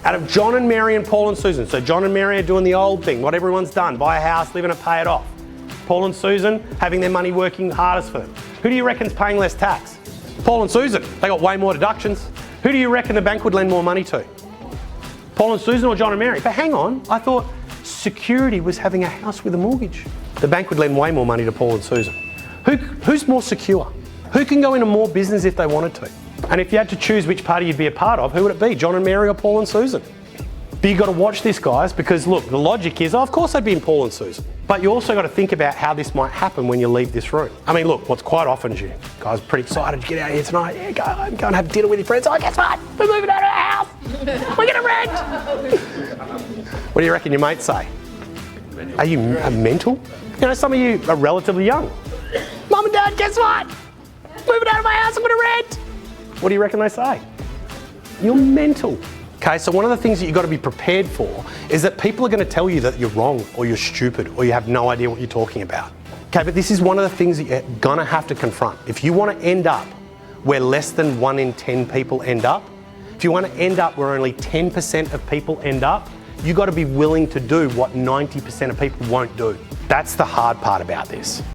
Out of John and Mary and Paul and Susan. So John and Mary are doing the old thing, what everyone's done, buy a house, live in it, pay it off. Paul and Susan having their money working hardest for them. Who do you reckon's paying less tax? Paul and Susan, they got way more deductions. Who do you reckon the bank would lend more money to? Paul and Susan or John and Mary? But hang on, I thought security was having a house with a mortgage. The bank would lend way more money to Paul and Susan. Who's more secure? Who can go into more business if they wanted to? And if you had to choose which party you'd be a part of, who would it be? John and Mary or Paul and Susan? But you've got to watch this, guys, because look, the logic is, of course I'd be in Paul and Susan. But you also got to think about how this might happen when you leave this room. I mean, look, what's quite often is you guys are pretty excited to get out here tonight. Yeah, go and have dinner with your friends. Oh, guess what? We're moving out of our house. We're going to rent. What do you reckon your mates say? Are you mental? You know, some of you are relatively young. Mum and Dad, guess what? Moving out of my house, I'm going to rent. What do you reckon they say? You're mental. Okay, so one of the things that you've got to be prepared for is that people are going to tell you that you're wrong or you're stupid or you have no idea what you're talking about. Okay, but this is one of the things that you're going to have to confront. If you want to end up where less than 1 in 10 people end up, if you want to end up where only 10% of people end up, you've got to be willing to do what 90% of people won't do. That's the hard part about this.